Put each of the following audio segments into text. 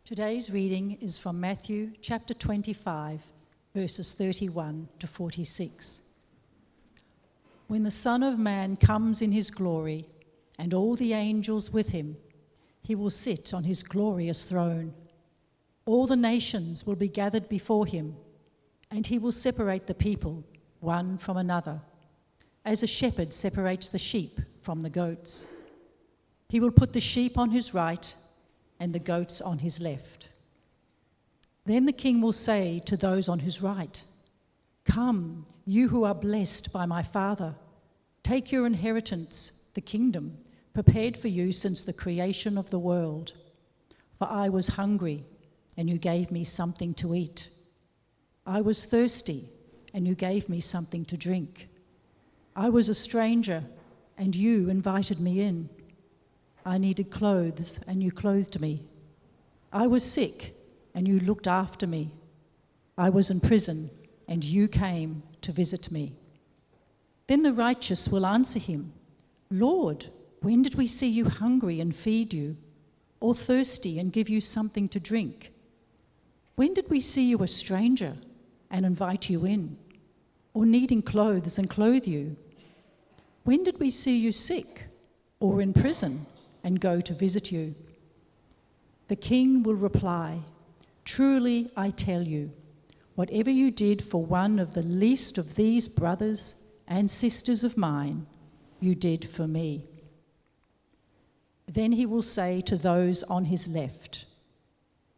Today's reading is from Matthew chapter 25, verses 31 to 46. When the Son of Man comes in his glory, and all the angels with him, he will sit on his glorious throne. All the nations will be gathered before him, and he will separate the people one from another, as a shepherd separates the sheep from the goats. He will put the sheep on his right and the goats on his left. Then the king will say to those on his right, "Come, you who are blessed by my Father, take your inheritance, the kingdom, prepared for you since the creation of the world. For I was hungry, and you gave me something to eat. I was thirsty, and you gave me something to drink. I was a stranger, and you invited me in. I needed clothes, and you clothed me. I was sick, and you looked after me. I was in prison, and you came to visit me." Then the righteous will answer him, "Lord, when did we see you hungry and feed you, or thirsty and give you something to drink? When did we see you a stranger and invite you in, or needing clothes and clothe you? When did we see you sick or in prison and go to visit you?" The king will reply, "Truly I tell you, whatever you did for one of the least of these brothers and sisters of mine, you did for me." Then he will say to those on his left,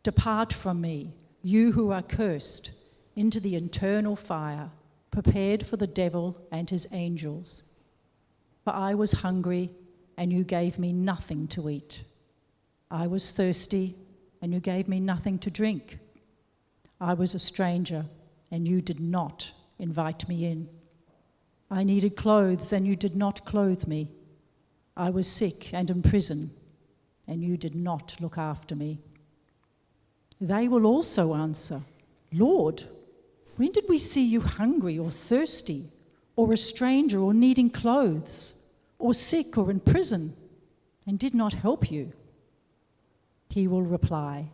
"Depart from me, you who are cursed, into the eternal fire, prepared for the devil and his angels. For I was hungry, and you gave me nothing to eat. I was thirsty, and you gave me nothing to drink. I was a stranger, and you did not invite me in. I needed clothes, and you did not clothe me. I was sick and in prison, and you did not look after me." They will also answer, "Lord, when did we see you hungry or thirsty, or a stranger or needing clothes, or sick or in prison, and did not help you?" He will reply,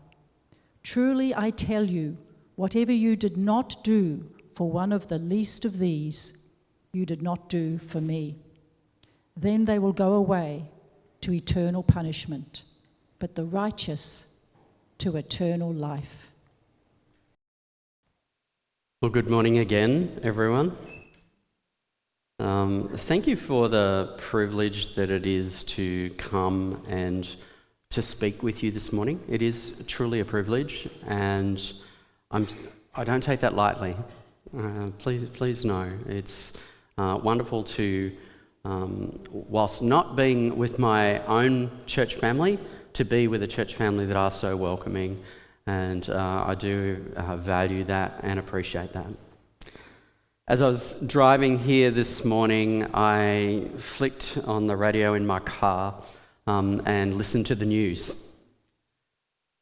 "Truly I tell you, whatever you did not do for one of the least of these, you did not do for me." Then they will go away to eternal punishment, but the righteous to eternal life. Well, good morning again, everyone. Thank you for the privilege that it is to come and to speak with you this morning. It is truly a privilege, and I don't take that lightly. Please know it's wonderful to, whilst not being with my own church family, to be with a church family that are so welcoming, and I do value that and appreciate that. As I was driving here this morning, I flicked on the radio in my car and listened to the news.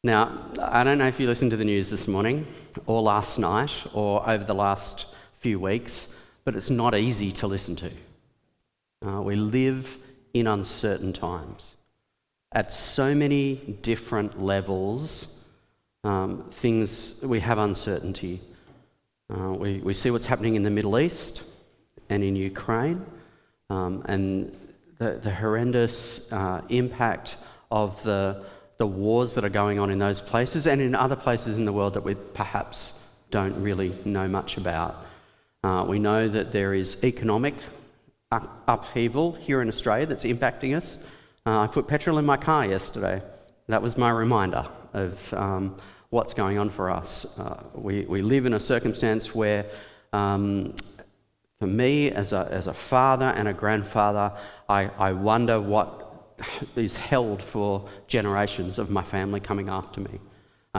Now, I don't know if you listened to the news this morning, or last night, or over the last few weeks, but it's not easy to listen to. We live in uncertain times. At so many different levels, we have uncertainty. We see what's happening in the Middle East and in Ukraine, and the horrendous impact of the wars that are going on in those places and in other places in the world that we perhaps don't really know much about. We know that there is economic upheaval here in Australia that's impacting us. I put petrol in my car yesterday. That was my reminder of what's going on for us. We live in a circumstance where, for me as a father and a grandfather, I wonder what is held for generations of my family coming after me.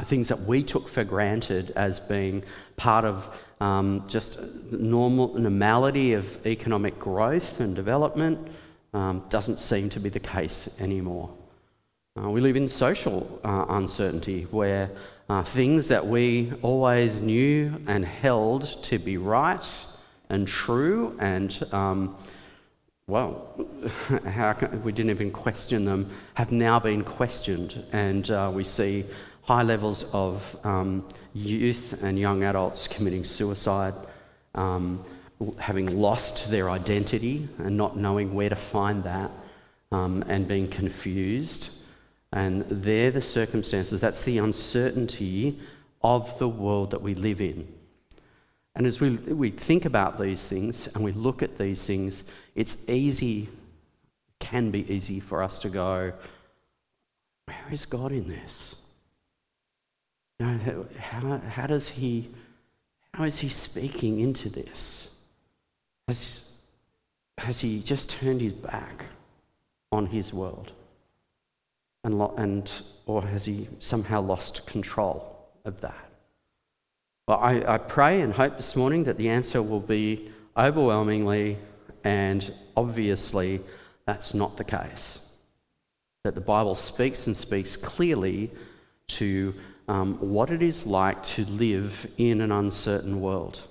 Things that we took for granted as being part of just normality of economic growth and development doesn't seem to be the case anymore. We live in social uncertainty where things that we always knew and held to be right and true and well, we didn't even question them, have now been questioned. And we see high levels of youth and young adults committing suicide, having lost their identity and not knowing where to find that, and being confused. And they're the circumstances, that's the uncertainty of the world that we live in. And as we think about these things and we look at these things, it's easy, can be easy for us to go, where is God in this? You know, how is he speaking into this? Has he just turned his back on his world? Or has he somehow lost control of that? Well, I pray and hope this morning that the answer will be overwhelmingly and obviously that's not the case. That the Bible speaks and speaks clearly to what it is like to live in an uncertain world.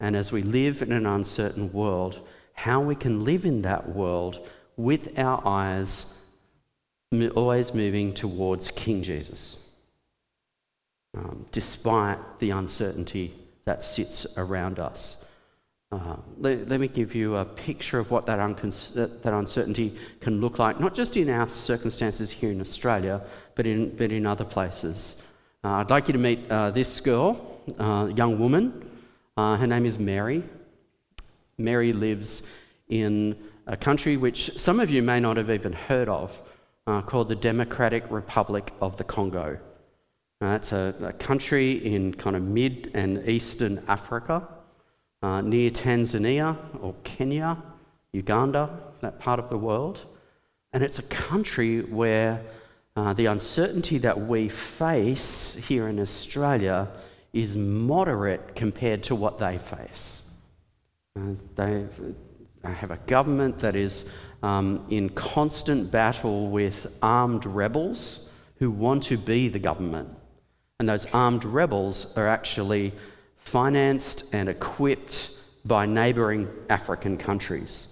And as we live in an uncertain world, how we can live in that world with our eyes always moving towards King Jesus. Despite the uncertainty that sits around us. Let me give you a picture of what that uncertainty can look like, not just in our circumstances here in Australia, but in other places. I'd like you to meet this girl, young woman. Her name is Mary. Mary lives in a country which some of you may not have even heard of, called the Democratic Republic of the Congo. It's a country in kind of mid and eastern Africa, near Tanzania or Kenya, Uganda, that part of the world. And it's a country where the uncertainty that we face here in Australia is moderate compared to what they face. They have a government that is in constant battle with armed rebels who want to be the government. And those armed rebels are actually financed and equipped by neighbouring African countries.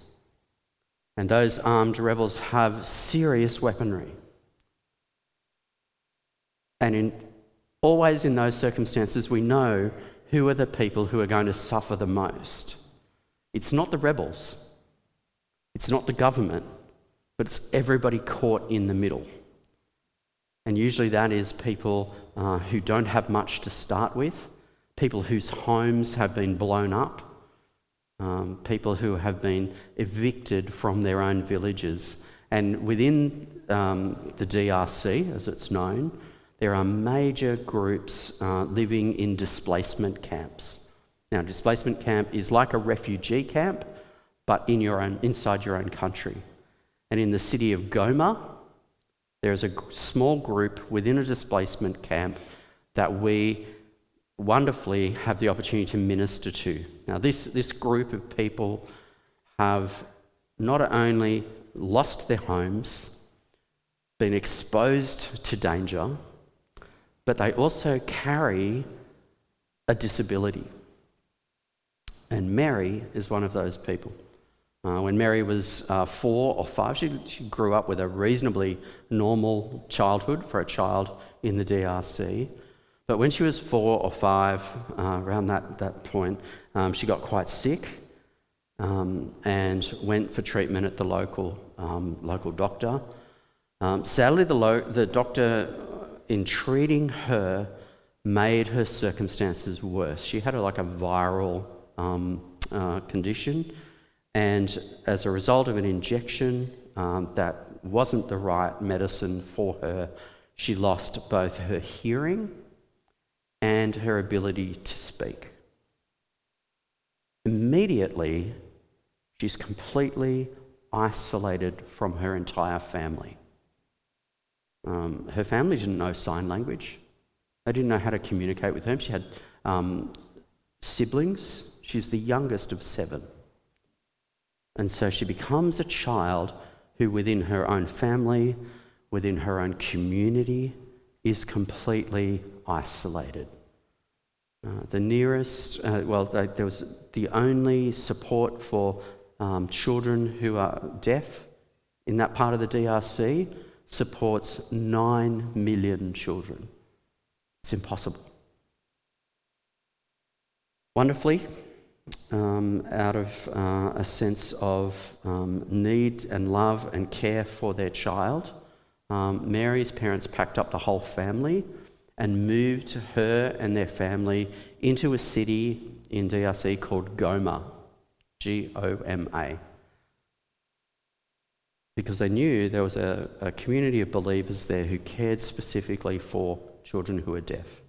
And those armed rebels have serious weaponry. And always in those circumstances, we know who are the people who are going to suffer the most. It's not the rebels. It's not the government. But it's everybody caught in the middle. And usually that is people who don't have much to start with, people whose homes have been blown up, people who have been evicted from their own villages. And within the DRC, as it's known, there are major groups living in displacement camps. Now, displacement camp is like a refugee camp, but inside your own country. And in the city of Goma, there is a small group within a displacement camp that we wonderfully have the opportunity to minister to. Now, this group of people have not only lost their homes, been exposed to danger, but they also carry a disability. And Mary is one of those people. When Mary was 4 or 5, she grew up with a reasonably normal childhood for a child in the DRC. But when she was 4 or 5, around that point, she got quite sick and went for treatment at the local doctor. Sadly, the doctor, in treating her, made her circumstances worse. She had a viral condition. And as a result of an injection that wasn't the right medicine for her, she lost both her hearing and her ability to speak. Immediately, she's completely isolated from her entire family. Her family didn't know sign language. They didn't know how to communicate with her. She had siblings. She's the youngest of 7. And so she becomes a child who within her own family, within her own community, is completely isolated. There was the only support for children who are deaf in that part of the DRC supports 9 million children. It's impossible. Wonderfully, out of a sense of need and love and care for their child, Mary's parents packed up the whole family and moved her and their family into a city in DRC called Goma, Goma, because they knew there was a community of believers there who cared specifically for children who are deaf.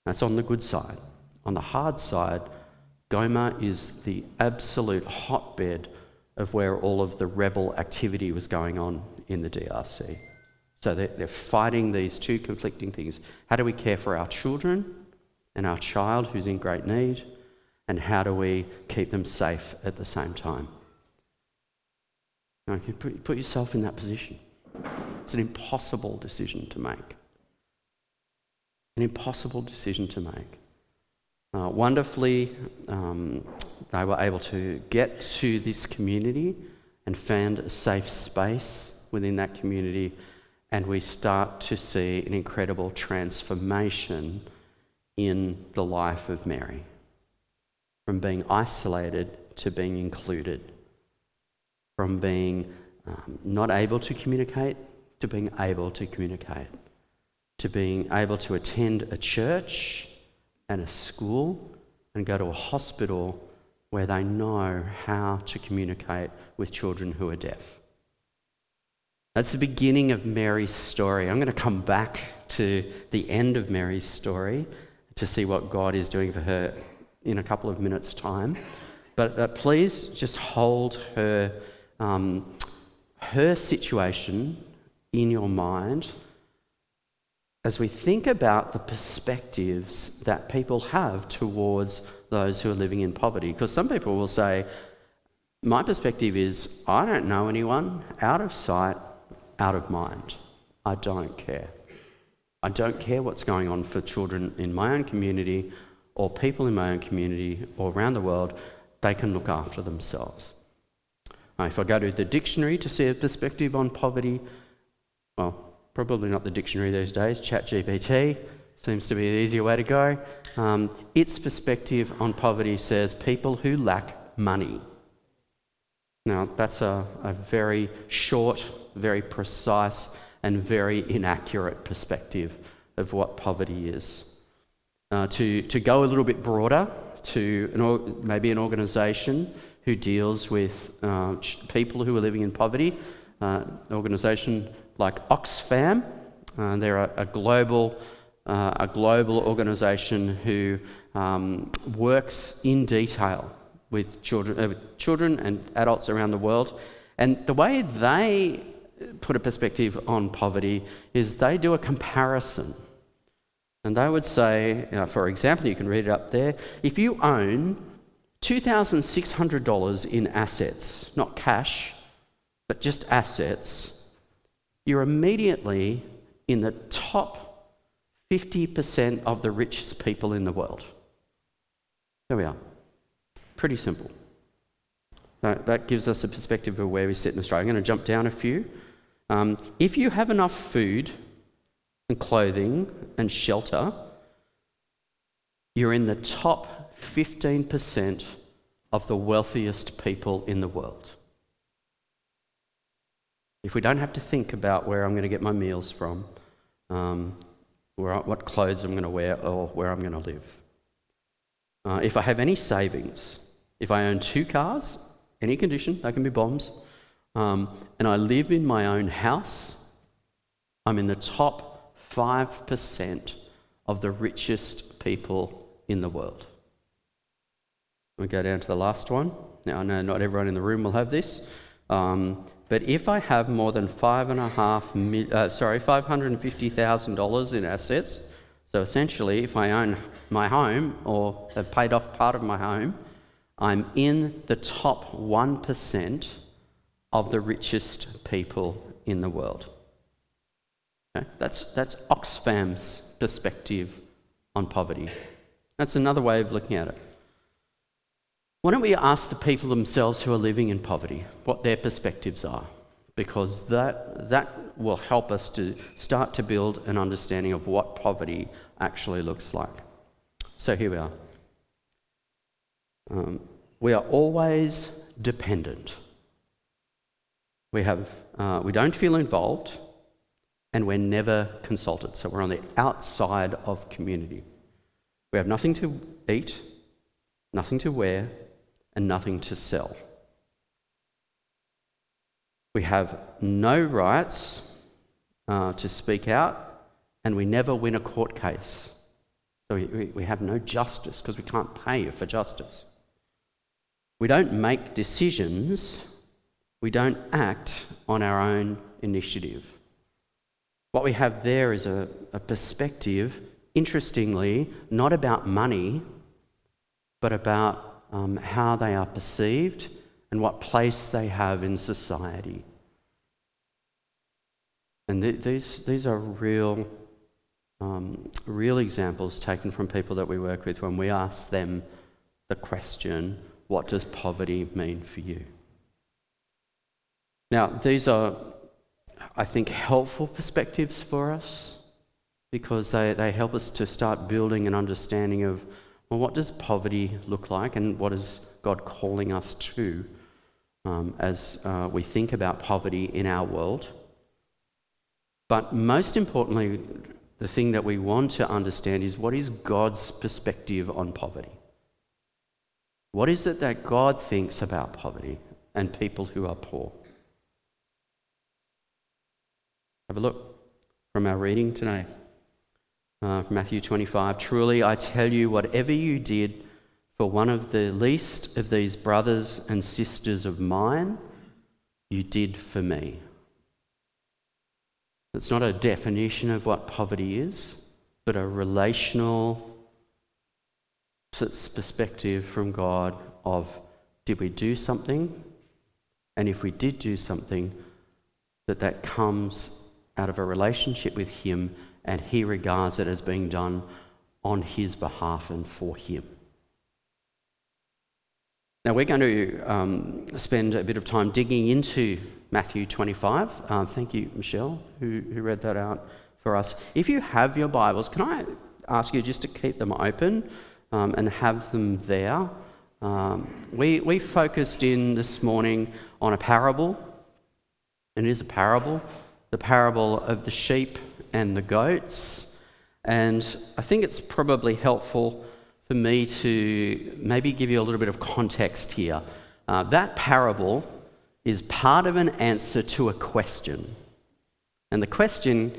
That's on the good side. On the hard side, Goma is the absolute hotbed of where all of the rebel activity was going on in the DRC. So they're fighting these two conflicting things. How do we care for our children and our child who's in great need? And how do we keep them safe at the same time? Now, you put yourself in that position. It's an impossible decision to make. An impossible decision to make. Wonderfully, they were able to get to this community and found a safe space within that community, and we start to see an incredible transformation in the life of Mary, from being isolated to being included, from being not able to communicate to being able to communicate, to being able to attend a church and a school and go to a hospital where they know how to communicate with children who are deaf. That's the beginning of Mary's story. I'm going to come back to the end of Mary's story to see what God is doing for her in a couple of minutes' time. But please just hold her situation in your mind as we think about the perspectives that people have towards those who are living in poverty. Because some people will say, my perspective is, I don't know anyone, out of sight, out of mind. I don't care. I don't care what's going on for children in my own community or people in my own community or around the world. They can look after themselves. If I go to the dictionary to see a perspective on poverty, well, probably not the dictionary these days, ChatGPT seems to be the easier way to go. Its perspective on poverty says people who lack money. Now, that's a very short, very precise, and very inaccurate perspective of what poverty is. To go a little bit broader, to maybe an organisation who deals with people who are living in poverty, an organisation like Oxfam. They're a global organisation who works in detail with children and adults around the world. And the way they put a perspective on poverty is they do a comparison. And they would say, for example, you can read it up there, if you own $2,600 in assets, not cash, but just assets, you're immediately in the top 50% of the richest people in the world. There we are. Pretty simple. That gives us a perspective of where we sit in Australia. I'm going to jump down a few. If you have enough food and clothing and shelter, you're in the top 15% of the wealthiest people in the world. If we don't have to think about where I'm going to get my meals from, what clothes I'm going to wear, or where I'm going to live. If I have any savings, if I own 2 cars, any condition, they can be bombs, and I live in my own house, I'm in the top 5% of the richest people in the world. We'll go down to the last one. Now, I know not everyone in the room will have this, but if I have more than $550,000 in assets, so essentially if I own my home or have paid off part of my home, I'm in the top 1% of the richest people in the world. Okay? That's Oxfam's perspective on poverty. That's another way of looking at it. Why don't we ask the people themselves who are living in poverty what their perspectives are? Because that will help us to start to build an understanding of what poverty actually looks like. So here we are. We are always dependent. We don't feel involved, and we're never consulted. So we're on the outside of community. We have nothing to eat, nothing to wear, and nothing to sell. We have no rights to speak out, and we never win a court case. So we have no justice because we can't pay for justice. We don't make decisions. We don't act on our own initiative. What we have there is a perspective, interestingly, not about money, but about how they are perceived and what place they have in society. And these are real examples taken from people that we work with when we ask them the question, what does poverty mean for you? Now, these are, I think, helpful perspectives for us because they help us to start building an understanding of, well, what does poverty look like and what is God calling us to as we think about poverty in our world. But most importantly, the thing that we want to understand is what is God's perspective on poverty? What is it that God thinks about poverty and people who are poor? Have a look from our reading today. Matthew 25, truly I tell you, whatever you did for one of the least of these brothers and sisters of mine, you did for me. It's not a definition of what poverty is, but a relational perspective from God of, did we do something? And if we did do something, that comes out of a relationship with Him, and He regards it as being done on His behalf and for Him. Now we're going to spend a bit of time digging into Matthew 25. Thank you, Michelle, who read that out for us. If you have your Bibles, can I ask you just to keep them open and have them there? We focused in this morning on a parable, and it is a parable, the parable of the sheep and the goats. And I think it's probably helpful for me to maybe give you a little bit of context here. That parable is part of an answer to a question. And the question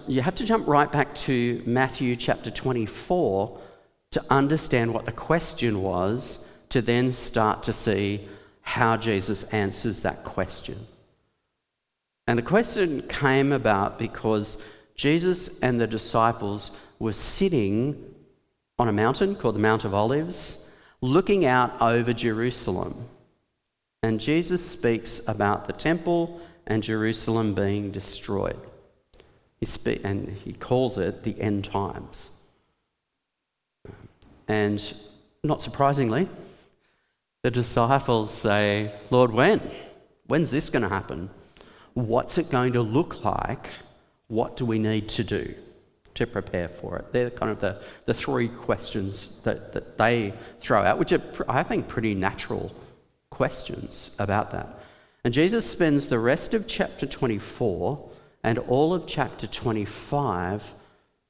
you have to jump right back to Matthew chapter 24 to understand what the question was, to then start to see how Jesus answers that question. And the question came about because Jesus and the disciples were sitting on a mountain called the Mount of Olives, looking out over Jerusalem. And Jesus speaks about the temple and Jerusalem being destroyed. And he calls it the end times. And not surprisingly, the disciples say, Lord, when? When's this going to happen? What's it going to look like? What do we need to do to prepare for it? They're kind of the three questions that they throw out, which are, I think, pretty natural questions about that. And Jesus spends the rest of chapter 24 and all of chapter 25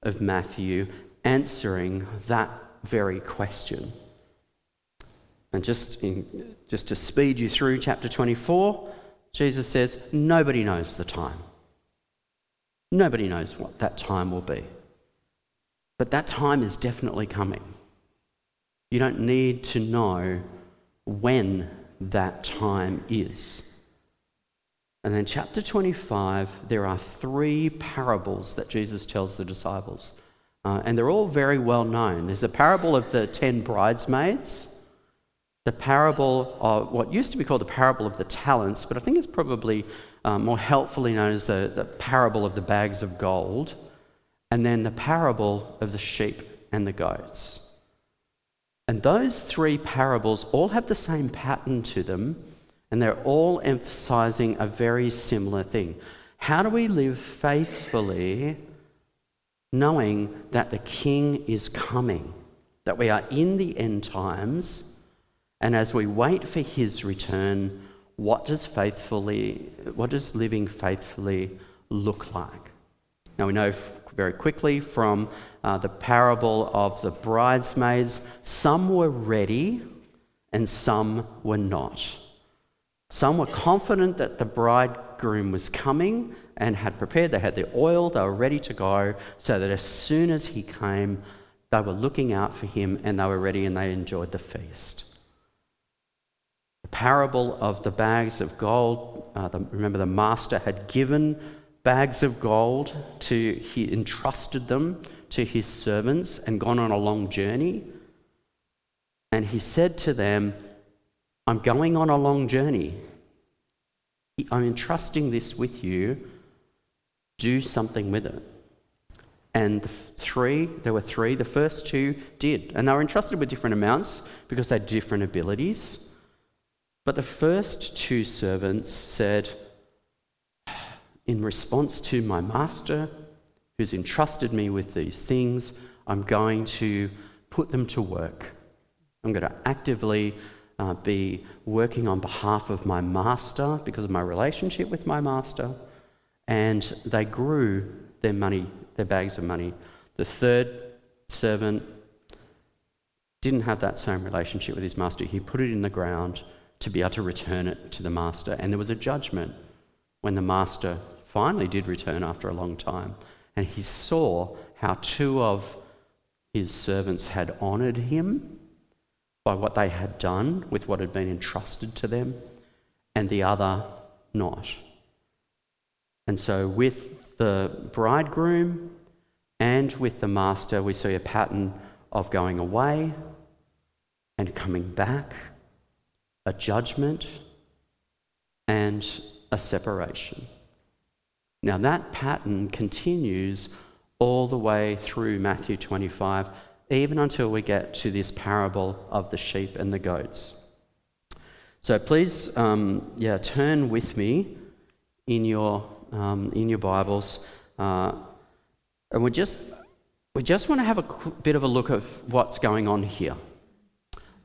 of Matthew answering that very question. And just to speed you through chapter 24, Jesus says, nobody knows the time. Nobody knows what that time will be. But that time is definitely coming. You don't need to know when that time is. And then chapter 25, there are three parables that Jesus tells the disciples. And they're all very well known. There's a parable of the 10 bridesmaids, the parable of what used to be called the parable of the talents, but I think it's probably more helpfully known as the parable of the bags of gold, and then the parable of the sheep and the goats. And those three parables all have the same pattern to them, and they're all emphasizing a very similar thing. How do we live faithfully knowing that the King is coming, that we are in the end times, and as we wait for his return, what does living faithfully look like? Now we know very quickly from the parable of the bridesmaids, some were ready and some were not. Some were confident that the bridegroom was coming and had prepared. They had the oil, they were ready to go, so that as soon as he came, they were looking out for him and they were ready and they enjoyed the feast. The parable of the bags of gold, remember the master had given bags of gold he entrusted them to his servants and gone on a long journey. And he said to them, I'm going on a long journey. I'm entrusting this with you. Do something with it. And there were three. The first two did. And they were entrusted with different amounts because they had different abilities. But the first two servants said, in response to my master, who's entrusted me with these things, I'm going to put them to work. I'm going to actively be working on behalf of my master because of my relationship with my master. And they grew their money, their bags of money. The third servant didn't have that same relationship with his master. He put it in the ground to be able to return it to the master. And there was a judgment when the master finally did return after a long time. And he saw how two of his servants had honoured him by what they had done with what had been entrusted to them, and the other not. And so with the bridegroom and with the master, we see a pattern of going away and coming back, a judgment and a separation. Now that pattern continues all the way through Matthew 25, even until we get to this parable of the sheep and the goats. So please, turn with me in your Bibles, and we just want to have a bit of a look at what's going on here.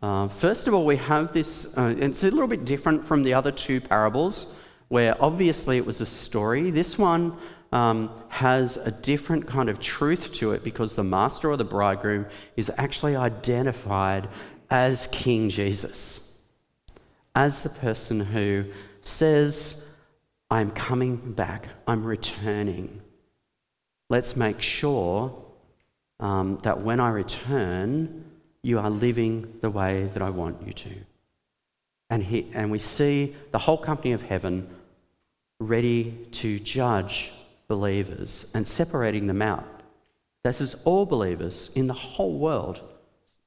First of all, we have this, it's a little bit different from the other two parables, where obviously it was a story. This one has a different kind of truth to it because the master or the bridegroom is actually identified as King Jesus, as the person who says, I'm coming back, I'm returning. Let's make sure that when I return, you are living the way that I want you to. And we see the whole company of heaven ready to judge believers and separating them out. This is all believers in the whole world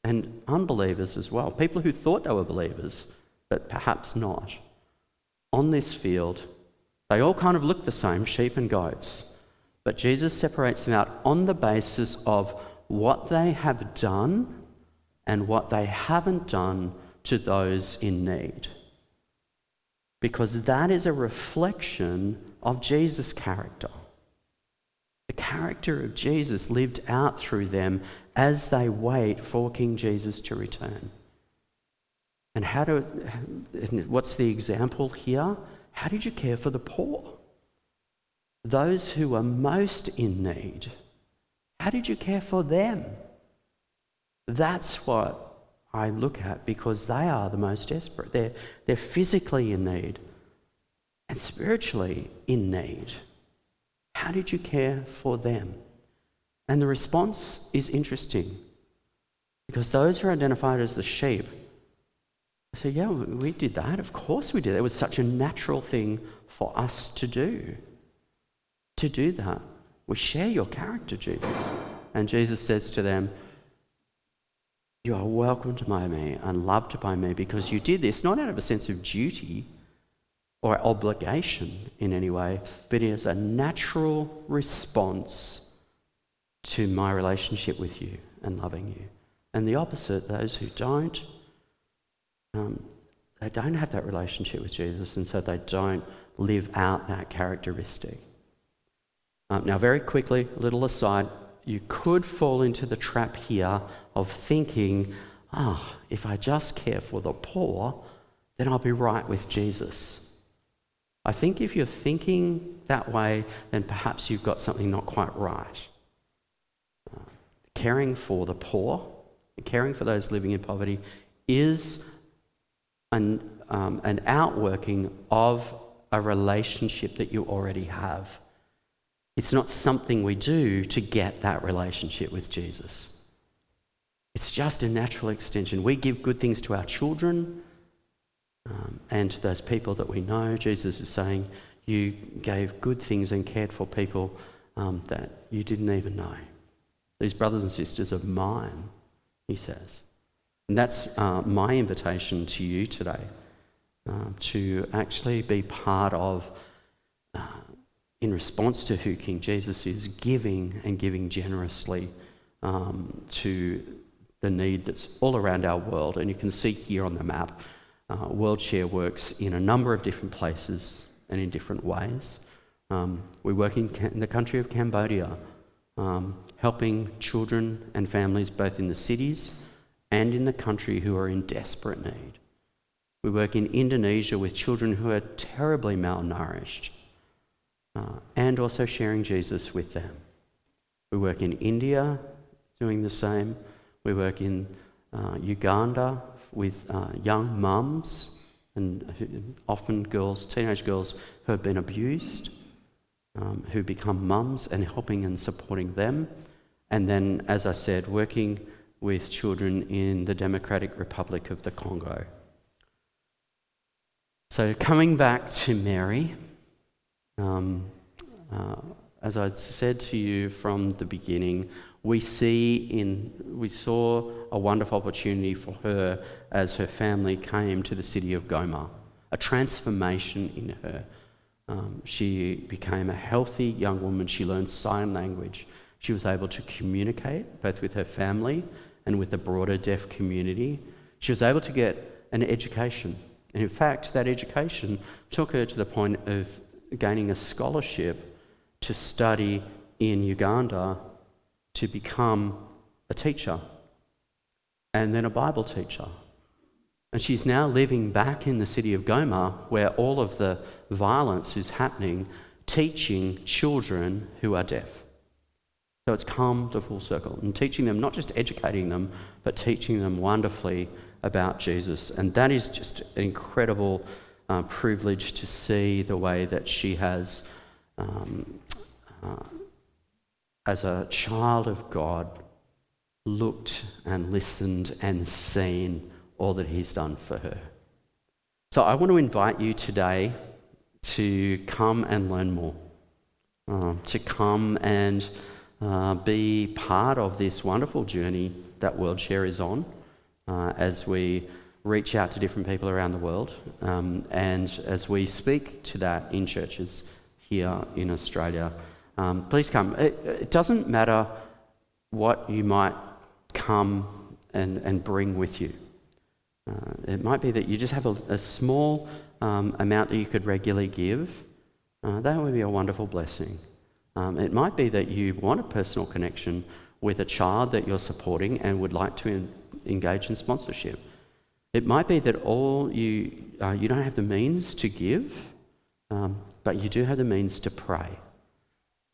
and unbelievers as well. People who thought they were believers, but perhaps not. On this field, they all kind of look the same, sheep and goats. But Jesus separates them out on the basis of what they have done and what they haven't done to those in need. Because that is a reflection of Jesus' character. The character of Jesus lived out through them as they wait for King Jesus to return. And what's the example here? How did you care for the poor? Those who are most in need. How did you care for them? That's what I look at, because they are the most desperate. They're physically in need and spiritually in need. How did you care for them? And the response is interesting, because those who are identified as the sheep say, yeah, we did that. Of course we did. It was such a natural thing for us to do that. We share your character, Jesus. And Jesus says to them, you are welcomed by me and loved by me because you did this, not out of a sense of duty or obligation in any way, but as a natural response to my relationship with you and loving you. And the opposite, those who don't, they don't have that relationship with Jesus, and so they don't live out that characteristic. Now, very quickly, a little aside, you could fall into the trap here of thinking, if I just care for the poor, then I'll be right with Jesus. I think if you're thinking that way, then perhaps you've got something not quite right. Caring for the poor, caring for those living in poverty is an outworking of a relationship that you already have. It's not something we do to get that relationship with Jesus. It's just a natural extension. We give good things to our children and to those people that we know. Jesus is saying, you gave good things and cared for people that you didn't even know. These brothers and sisters of mine, he says. And that's my invitation to you today, to actually be part of, in response to who King Jesus is, giving and giving generously to the need that's all around our world. And you can see here on the map, Worldshare works in a number of different places and in different ways. We work in the country of Cambodia, helping children and families both in the cities and in the country who are in desperate need. We work in Indonesia with children who are terribly malnourished, and also sharing Jesus with them. We work in India doing the same. We work in Uganda with young mums and often girls, teenage girls who have been abused, who become mums, and helping and supporting them. And then, as I said, working with children in the Democratic Republic of the Congo. So coming back to Mary, as I said to you from the beginning, we saw a wonderful opportunity for her as her family came to the city of Goma, a transformation in her. She became a healthy young woman. She learned sign language. She was able to communicate both with her family and with the broader deaf community. She was able to get an education. And in fact, that education took her to the point of gaining a scholarship to study in Uganda to become a teacher and then a Bible teacher. And she's now living back in the city of Goma, where all of the violence is happening, teaching children who are deaf. So it's come to full circle, and teaching them, not just educating them, but teaching them wonderfully about Jesus. And that is just an incredible privilege to see the way that she has, as a child of God, looked and listened and seen all that he's done for her. So I want to invite you today to come and learn more, to come and be part of this wonderful journey that Worldshare is on as we reach out to different people around the world and as we speak to that in churches here in Australia. Please come. It doesn't matter what you might come and bring with you. It might be that you just have a small amount that you could regularly give. That would be a wonderful blessing. It might be that you want a personal connection with a child that you're supporting and would like to engage in sponsorship. It might be that you don't have the means to give, but you do have the means to pray.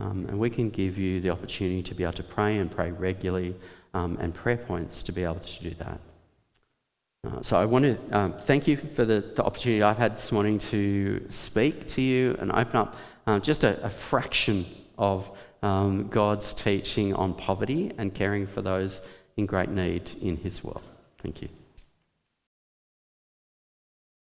And we can give you the opportunity to be able to pray and pray regularly and prayer points to be able to do that. So I want to thank you for the opportunity I've had this morning to speak to you and open up just a fraction of God's teaching on poverty and caring for those in great need in his world. Thank you.